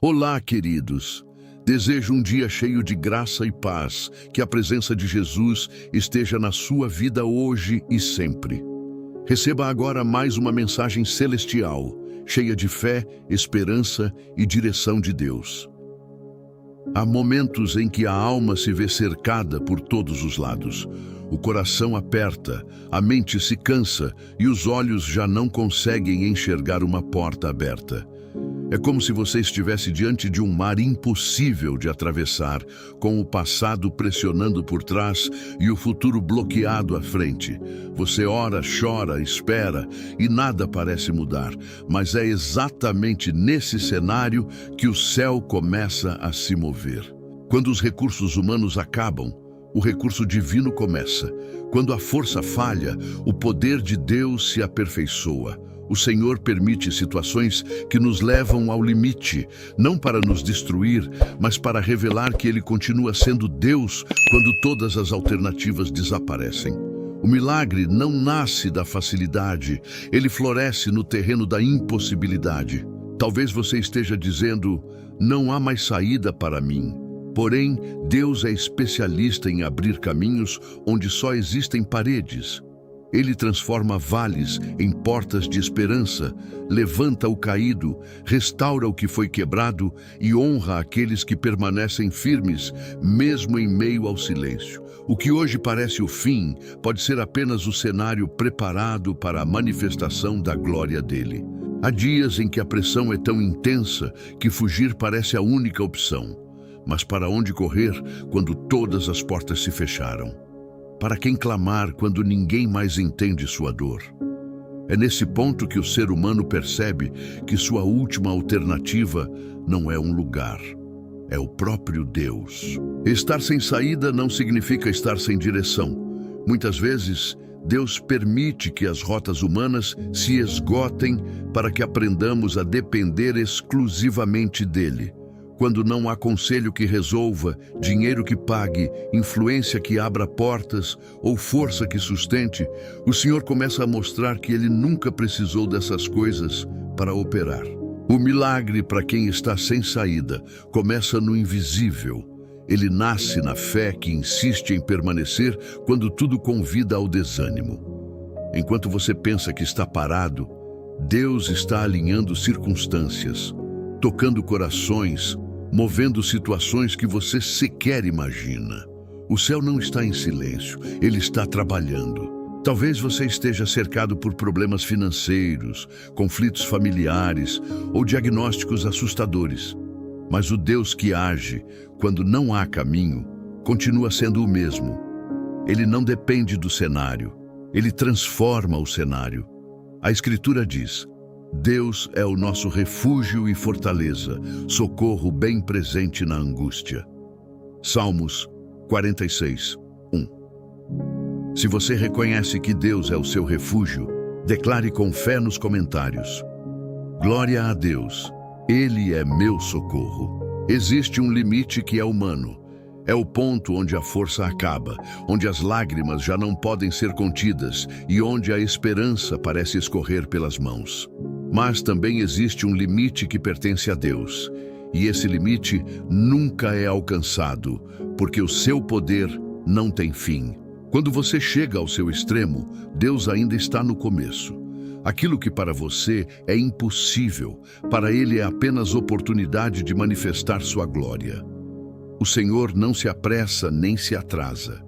Olá, queridos. Desejo um dia cheio de graça e paz, que a presença de Jesus esteja na sua vida hoje e sempre. Receba agora mais uma mensagem celestial, cheia de fé, esperança e direção de Deus. Há momentos em que a alma se vê cercada por todos os lados. O coração aperta, a mente se cansa e os olhos já não conseguem enxergar uma porta aberta. É como se você estivesse diante de um mar impossível de atravessar, com o passado pressionando por trás e o futuro bloqueado à frente. Você ora, chora, espera e nada parece mudar, mas é exatamente nesse cenário que o céu começa a se mover. Quando os recursos humanos acabam, o recurso divino começa. Quando a força falha, o poder de Deus se aperfeiçoa. O Senhor permite situações que nos levam ao limite, não para nos destruir, mas para revelar que Ele continua sendo Deus quando todas as alternativas desaparecem. O milagre não nasce da facilidade, ele floresce no terreno da impossibilidade. Talvez você esteja dizendo, não há mais saída para mim. Porém, Deus é especialista em abrir caminhos onde só existem paredes. Ele transforma vales em portas de esperança, levanta o caído, restaura o que foi quebrado e honra aqueles que permanecem firmes, mesmo em meio ao silêncio. O que hoje parece o fim pode ser apenas o cenário preparado para a manifestação da glória dele. Há dias em que a pressão é tão intensa que fugir parece a única opção. Mas para onde correr quando todas as portas se fecharam? Para quem clamar quando ninguém mais entende sua dor? É nesse ponto que o ser humano percebe que sua última alternativa não é um lugar, é o próprio Deus. Estar sem saída não significa estar sem direção. Muitas vezes, Deus permite que as rotas humanas se esgotem para que aprendamos a depender exclusivamente dele. Quando não há conselho que resolva, dinheiro que pague, influência que abra portas ou força que sustente, o Senhor começa a mostrar que Ele nunca precisou dessas coisas para operar. O milagre para quem está sem saída começa no invisível. Ele nasce na fé que insiste em permanecer quando tudo convida ao desânimo. Enquanto você pensa que está parado, Deus está alinhando circunstâncias, tocando corações, movendo situações que você sequer imagina. O céu não está em silêncio, ele está trabalhando. Talvez você esteja cercado por problemas financeiros, conflitos familiares ou diagnósticos assustadores. Mas o Deus que age quando não há caminho continua sendo o mesmo. Ele não depende do cenário, ele transforma o cenário. A Escritura diz: Deus é o nosso refúgio e fortaleza, socorro bem presente na angústia. Salmos 46, 1. Se você reconhece que Deus é o seu refúgio, declare com fé nos comentários: Glória a Deus, Ele é meu socorro. Existe um limite que é humano. É o ponto onde a força acaba, onde as lágrimas já não podem ser contidas e onde a esperança parece escorrer pelas mãos. Mas também existe um limite que pertence a Deus, e esse limite nunca é alcançado, porque o seu poder não tem fim. Quando você chega ao seu extremo, Deus ainda está no começo. Aquilo que para você é impossível, para Ele é apenas oportunidade de manifestar sua glória. O Senhor não se apressa nem se atrasa.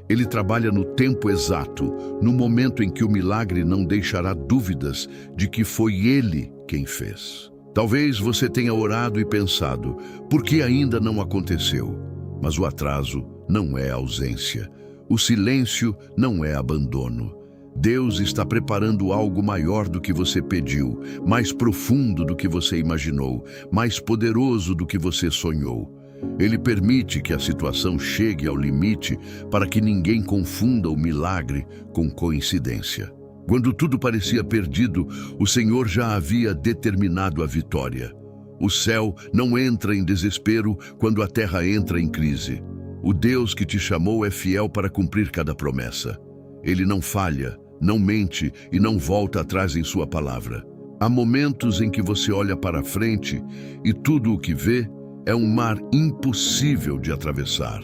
Ele trabalha no tempo exato, no momento em que o milagre não deixará dúvidas de que foi Ele quem fez. Talvez você tenha orado e pensado, por que ainda não aconteceu? Mas o atraso não é ausência. O silêncio não é abandono. Deus está preparando algo maior do que você pediu, mais profundo do que você imaginou, mais poderoso do que você sonhou. Ele permite que a situação chegue ao limite para que ninguém confunda o milagre com coincidência. Quando tudo parecia perdido, o Senhor já havia determinado a vitória. O céu não entra em desespero quando a terra entra em crise. O Deus que te chamou é fiel para cumprir cada promessa. Ele não falha, não mente e não volta atrás em sua palavra. Há momentos em que você olha para frente e tudo o que vê é um mar impossível de atravessar.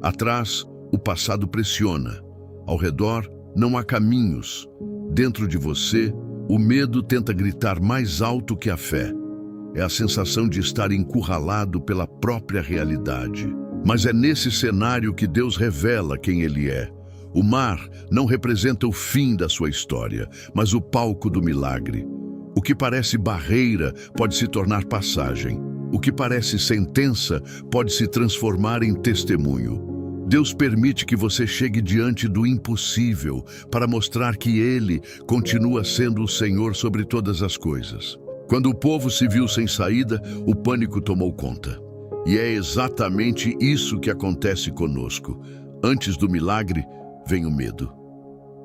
Atrás, o passado pressiona. Ao redor, não há caminhos. Dentro de você, o medo tenta gritar mais alto que a fé. É a sensação de estar encurralado pela própria realidade. Mas é nesse cenário que Deus revela quem Ele é. O mar não representa o fim da sua história, mas o palco do milagre. O que parece barreira pode se tornar passagem. O que parece sentença pode se transformar em testemunho. Deus permite que você chegue diante do impossível para mostrar que Ele continua sendo o Senhor sobre todas as coisas. Quando o povo se viu sem saída, o pânico tomou conta. E é exatamente isso que acontece conosco. Antes do milagre, vem o medo.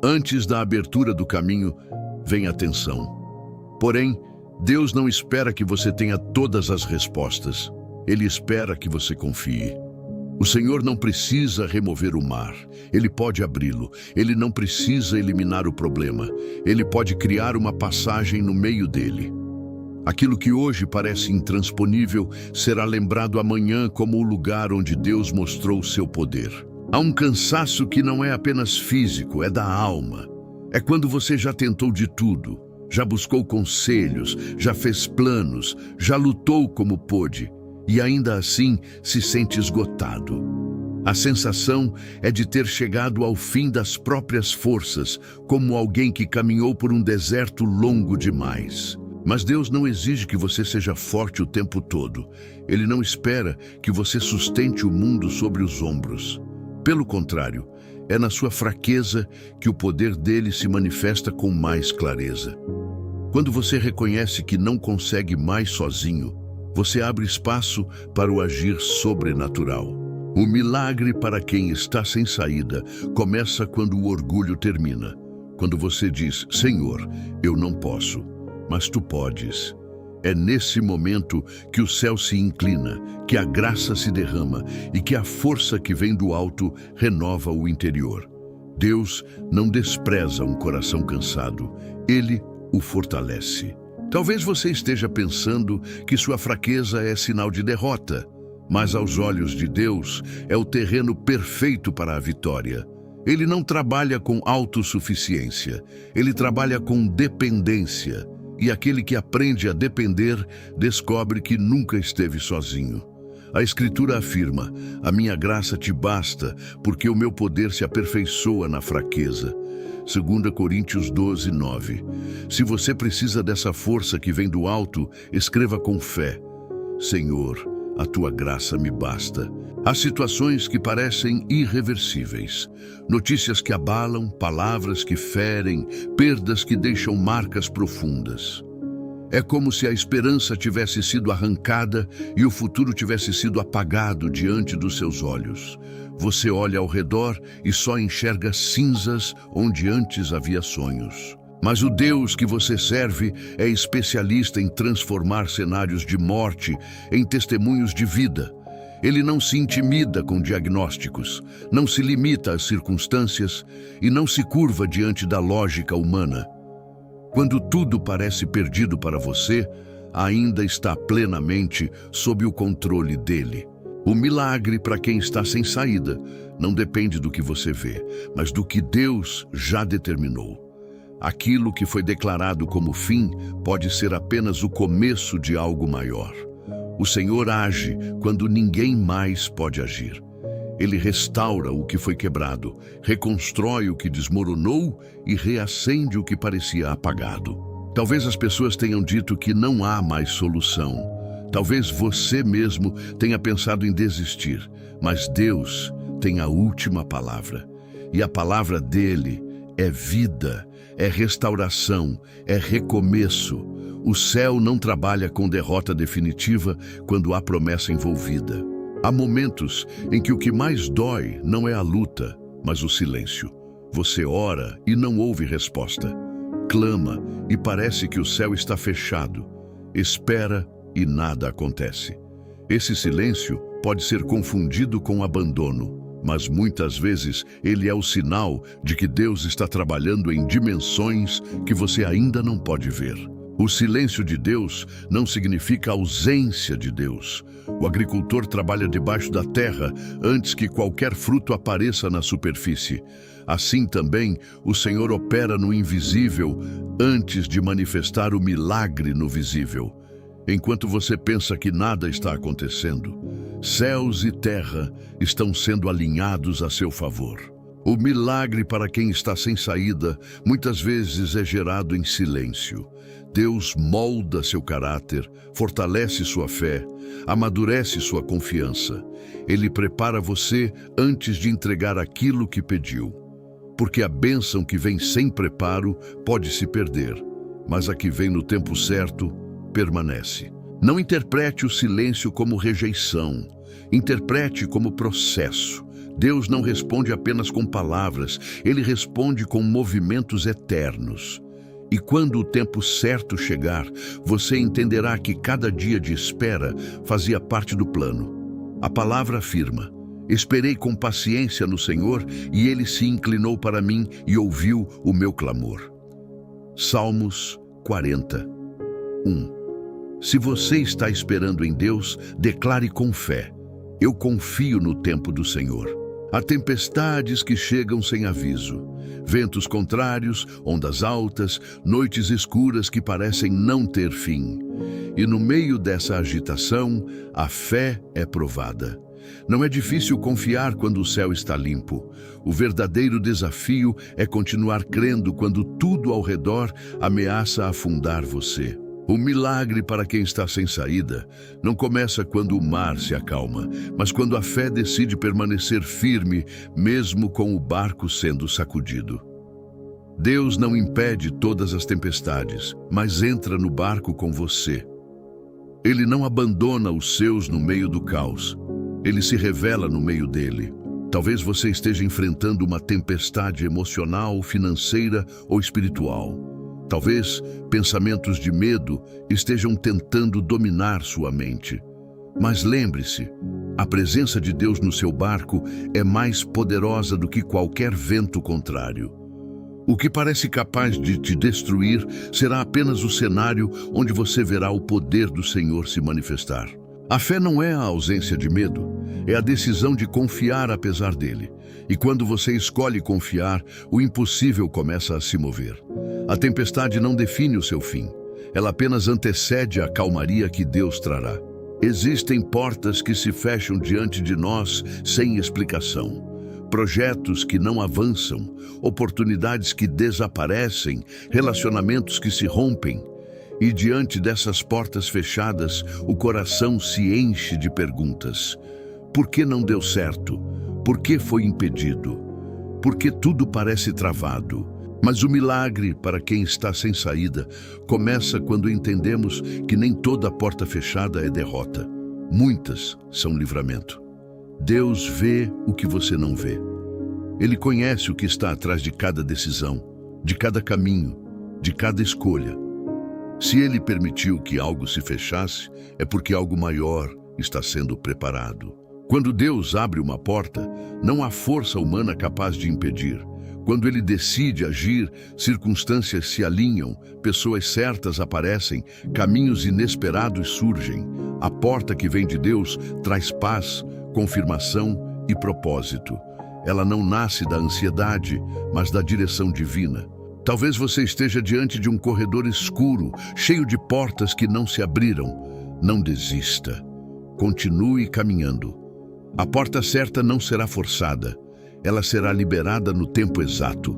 Antes da abertura do caminho, vem a tensão. Porém, Deus não espera que você tenha todas as respostas. Ele espera que você confie. O Senhor não precisa remover o mar. Ele pode abri-lo. Ele não precisa eliminar o problema. Ele pode criar uma passagem no meio dele. Aquilo que hoje parece intransponível será lembrado amanhã como o lugar onde Deus mostrou o seu poder. Há um cansaço que não é apenas físico, é da alma. É quando você já tentou de tudo. Já buscou conselhos, já fez planos, já lutou como pôde e ainda assim se sente esgotado. A sensação é de ter chegado ao fim das próprias forças, como alguém que caminhou por um deserto longo demais. Mas Deus não exige que você seja forte o tempo todo. Ele não espera que você sustente o mundo sobre os ombros. Pelo contrário, é na sua fraqueza que o poder dele se manifesta com mais clareza. Quando você reconhece que não consegue mais sozinho, você abre espaço para o agir sobrenatural. O milagre para quem está sem saída começa quando o orgulho termina. Quando você diz, Senhor, eu não posso, mas tu podes. É nesse momento que o céu se inclina, que a graça se derrama e que a força que vem do alto renova o interior. Deus não despreza um coração cansado, Ele o fortalece. Talvez você esteja pensando que sua fraqueza é sinal de derrota, mas aos olhos de Deus é o terreno perfeito para a vitória. Ele não trabalha com autossuficiência, ele trabalha com dependência. E aquele que aprende a depender, descobre que nunca esteve sozinho. A Escritura afirma, a minha graça te basta, porque o meu poder se aperfeiçoa na fraqueza. 2 Coríntios 12, 9. Se você precisa dessa força que vem do alto, escreva com fé. Senhor, a tua graça me basta. Há situações que parecem irreversíveis. Notícias que abalam, palavras que ferem, perdas que deixam marcas profundas. É como se a esperança tivesse sido arrancada e o futuro tivesse sido apagado diante dos seus olhos. Você olha ao redor e só enxerga cinzas onde antes havia sonhos. Mas o Deus que você serve é especialista em transformar cenários de morte em testemunhos de vida. Ele não se intimida com diagnósticos, não se limita às circunstâncias e não se curva diante da lógica humana. Quando tudo parece perdido para você, ainda está plenamente sob o controle dele. O milagre para quem está sem saída não depende do que você vê, mas do que Deus já determinou. Aquilo que foi declarado como fim pode ser apenas o começo de algo maior. O Senhor age quando ninguém mais pode agir. Ele restaura o que foi quebrado, reconstrói o que desmoronou e reacende o que parecia apagado. Talvez as pessoas tenham dito que não há mais solução. Talvez você mesmo tenha pensado em desistir, mas Deus tem a última palavra. E a palavra dele é vida, é restauração, é recomeço. O céu não trabalha com derrota definitiva quando há promessa envolvida. Há momentos em que o que mais dói não é a luta, mas o silêncio. Você ora e não ouve resposta. Clama e parece que o céu está fechado. Espera e nada acontece. Esse silêncio pode ser confundido com abandono, mas muitas vezes ele é o sinal de que Deus está trabalhando em dimensões que você ainda não pode ver. O silêncio de Deus não significa ausência de Deus. O agricultor trabalha debaixo da terra antes que qualquer fruto apareça na superfície. Assim também, o Senhor opera no invisível antes de manifestar o milagre no visível. Enquanto você pensa que nada está acontecendo, céus e terra estão sendo alinhados a seu favor. O milagre para quem está sem saída muitas vezes é gerado em silêncio. Deus molda seu caráter, fortalece sua fé, amadurece sua confiança. Ele prepara você antes de entregar aquilo que pediu. Porque a bênção que vem sem preparo pode se perder, mas a que vem no tempo certo permanece. Não interprete o silêncio como rejeição, interprete como processo. Deus não responde apenas com palavras, Ele responde com movimentos eternos. E quando o tempo certo chegar, você entenderá que cada dia de espera fazia parte do plano. A palavra afirma: esperei com paciência no Senhor e Ele se inclinou para mim e ouviu o meu clamor. Salmos 40, 1. Se você está esperando em Deus, declare com fé: eu confio no tempo do Senhor. Há tempestades que chegam sem aviso, ventos contrários, ondas altas, noites escuras que parecem não ter fim. E no meio dessa agitação, a fé é provada. Não é difícil confiar quando o céu está limpo. O verdadeiro desafio é continuar crendo quando tudo ao redor ameaça afundar você. O milagre para quem está sem saída não começa quando o mar se acalma, mas quando a fé decide permanecer firme, mesmo com o barco sendo sacudido. Deus não impede todas as tempestades, mas entra no barco com você. Ele não abandona os seus no meio do caos. Ele se revela no meio dele. Talvez você esteja enfrentando uma tempestade emocional, financeira ou espiritual. Talvez pensamentos de medo estejam tentando dominar sua mente. Mas lembre-se, a presença de Deus no seu barco é mais poderosa do que qualquer vento contrário. O que parece capaz de te destruir será apenas o cenário onde você verá o poder do Senhor se manifestar. A fé não é a ausência de medo, é a decisão de confiar apesar dele. E quando você escolhe confiar, o impossível começa a se mover. A tempestade não define o seu fim, ela apenas antecede a calmaria que Deus trará. Existem portas que se fecham diante de nós sem explicação. Projetos que não avançam, oportunidades que desaparecem, relacionamentos que se rompem. E diante dessas portas fechadas, o coração se enche de perguntas. Por que não deu certo? Por que foi impedido? Por que tudo parece travado? Mas o milagre, para quem está sem saída, começa quando entendemos que nem toda porta fechada é derrota. Muitas são livramento. Deus vê o que você não vê. Ele conhece o que está atrás de cada decisão, de cada caminho, de cada escolha. Se Ele permitiu que algo se fechasse, é porque algo maior está sendo preparado. Quando Deus abre uma porta, não há força humana capaz de impedir. Quando Ele decide agir, circunstâncias se alinham, pessoas certas aparecem, caminhos inesperados surgem. A porta que vem de Deus traz paz, confirmação e propósito. Ela não nasce da ansiedade, mas da direção divina. Talvez você esteja diante de um corredor escuro, cheio de portas que não se abriram. Não desista. Continue caminhando. A porta certa não será forçada. Ela será liberada no tempo exato.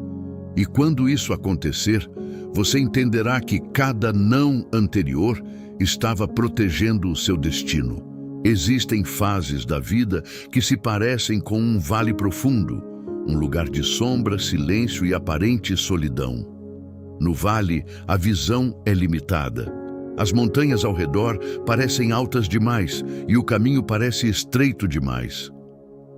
E quando isso acontecer, você entenderá que cada não anterior estava protegendo o seu destino. Existem fases da vida que se parecem com um vale profundo, um lugar de sombra, silêncio e aparente solidão. No vale, a visão é limitada. As montanhas ao redor parecem altas demais e o caminho parece estreito demais.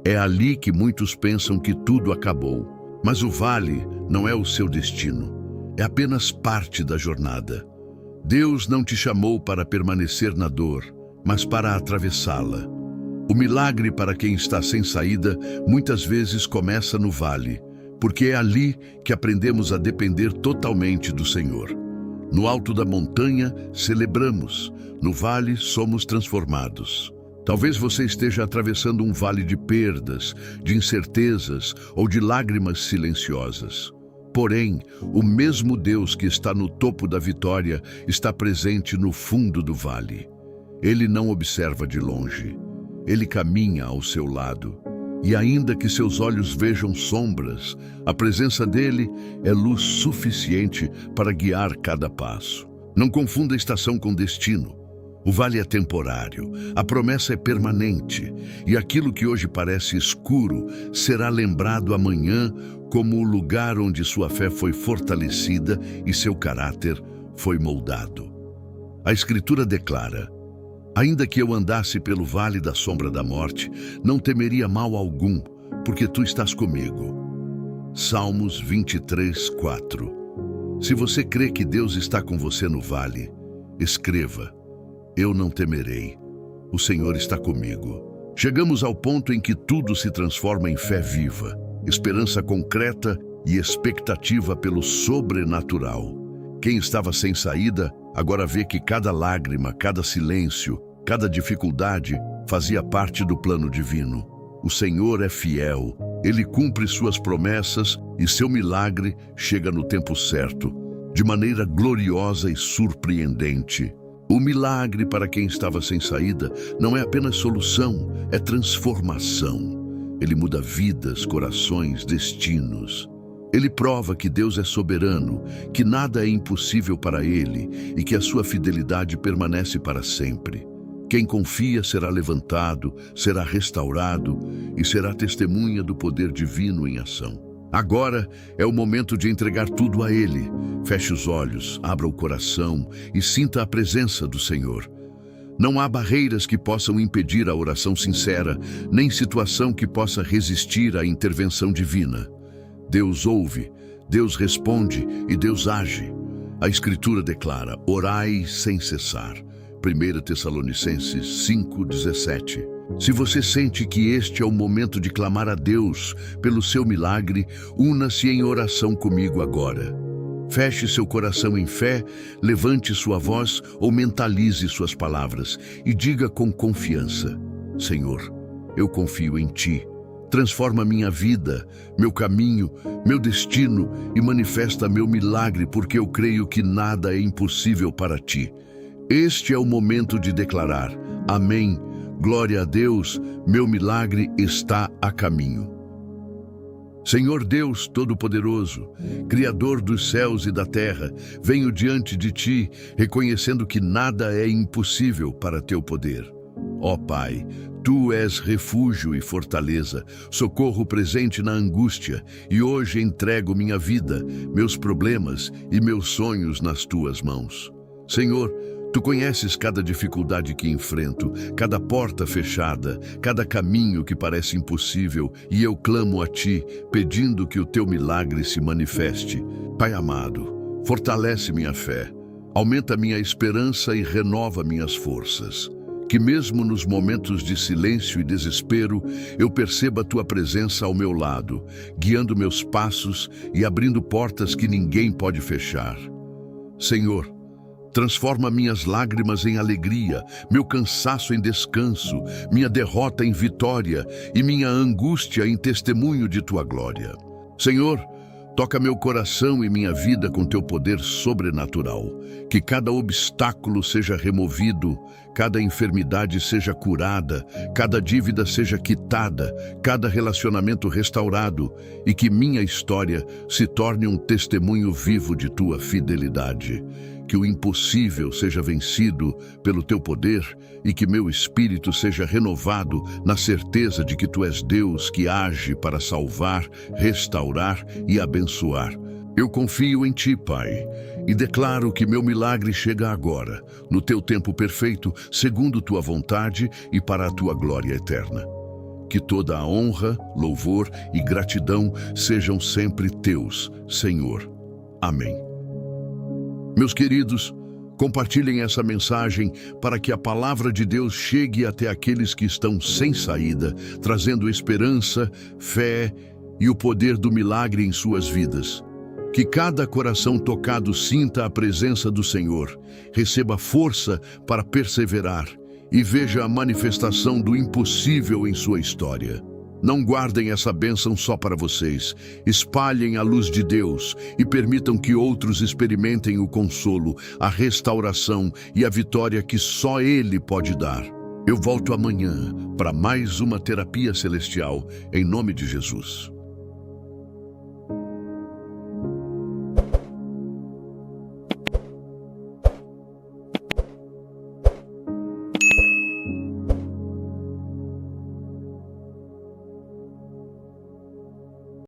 É ali que muitos pensam que tudo acabou. Mas o vale não é o seu destino. É apenas parte da jornada. Deus não te chamou para permanecer na dor, mas para atravessá-la. O milagre para quem está sem saída muitas vezes começa no vale, porque é ali que aprendemos a depender totalmente do Senhor. No alto da montanha, celebramos. No vale, somos transformados. Talvez você esteja atravessando um vale de perdas, de incertezas ou de lágrimas silenciosas. Porém, o mesmo Deus que está no topo da vitória está presente no fundo do vale. Ele não observa de longe. Ele caminha ao seu lado. E ainda que seus olhos vejam sombras, a presença dele é luz suficiente para guiar cada passo. Não confunda estação com destino. O vale é temporário, a promessa é permanente, e aquilo que hoje parece escuro será lembrado amanhã como o lugar onde sua fé foi fortalecida e seu caráter foi moldado. A Escritura declara: ainda que eu andasse pelo vale da sombra da morte, não temeria mal algum, porque tu estás comigo. Salmos 23, 4. Se você crê que Deus está com você no vale, escreva: eu não temerei, o Senhor está comigo. Chegamos ao ponto em que tudo se transforma em fé viva, esperança concreta e expectativa pelo sobrenatural. Quem estava sem saída, agora vê que cada lágrima, cada silêncio, cada dificuldade fazia parte do plano divino. O Senhor é fiel, Ele cumpre suas promessas e seu milagre chega no tempo certo, de maneira gloriosa e surpreendente. O milagre para quem estava sem saída não é apenas solução, é transformação. Ele muda vidas, corações, destinos. Ele prova que Deus é soberano, que nada é impossível para Ele e que a sua fidelidade permanece para sempre. Quem confia será levantado, será restaurado e será testemunha do poder divino em ação. Agora é o momento de entregar tudo a Ele. Feche os olhos, abra o coração e sinta a presença do Senhor. Não há barreiras que possam impedir a oração sincera, nem situação que possa resistir à intervenção divina. Deus ouve, Deus responde e Deus age. A Escritura declara: orai sem cessar. 1 Tessalonicenses 5:17. Se você sente que este é o momento de clamar a Deus pelo seu milagre, una-se em oração comigo agora. Feche seu coração em fé, levante sua voz ou mentalize suas palavras e diga com confiança: Senhor, eu confio em Ti. Transforma minha vida, meu caminho, meu destino e manifesta meu milagre, porque eu creio que nada é impossível para Ti. Este é o momento de declarar: amém. Glória a Deus, meu milagre está a caminho. Senhor Deus Todo-Poderoso, Criador dos céus e da terra, venho diante de Ti, reconhecendo que nada é impossível para Teu poder. Ó Pai, Tu és refúgio e fortaleza, socorro presente na angústia, e hoje entrego minha vida, meus problemas e meus sonhos nas Tuas mãos. Senhor, Tu conheces cada dificuldade que enfrento, cada porta fechada, cada caminho que parece impossível, e eu clamo a Ti, pedindo que o Teu milagre se manifeste. Pai amado, fortalece minha fé, aumenta minha esperança e renova minhas forças. Que mesmo nos momentos de silêncio e desespero, eu perceba a Tua presença ao meu lado, guiando meus passos e abrindo portas que ninguém pode fechar. Senhor, transforma minhas lágrimas em alegria, meu cansaço em descanso, minha derrota em vitória e minha angústia em testemunho de Tua glória. Senhor, toca meu coração e minha vida com Teu poder sobrenatural. Que cada obstáculo seja removido, cada enfermidade seja curada, cada dívida seja quitada, cada relacionamento restaurado e que minha história se torne um testemunho vivo de Tua fidelidade. Que o impossível seja vencido pelo Teu poder e que meu espírito seja renovado na certeza de que Tu és Deus que age para salvar, restaurar e abençoar. Eu confio em Ti, Pai, e declaro que meu milagre chega agora, no Teu tempo perfeito, segundo Tua vontade e para a Tua glória eterna. Que toda a honra, louvor e gratidão sejam sempre Teus, Senhor. Amém. Meus queridos, compartilhem essa mensagem para que a palavra de Deus chegue até aqueles que estão sem saída, trazendo esperança, fé e o poder do milagre em suas vidas. Que cada coração tocado sinta a presença do Senhor, receba força para perseverar e veja a manifestação do impossível em sua história. Não guardem essa bênção só para vocês. Espalhem a luz de Deus e permitam que outros experimentem o consolo, a restauração e a vitória que só Ele pode dar. Eu volto amanhã para mais uma terapia celestial, em nome de Jesus.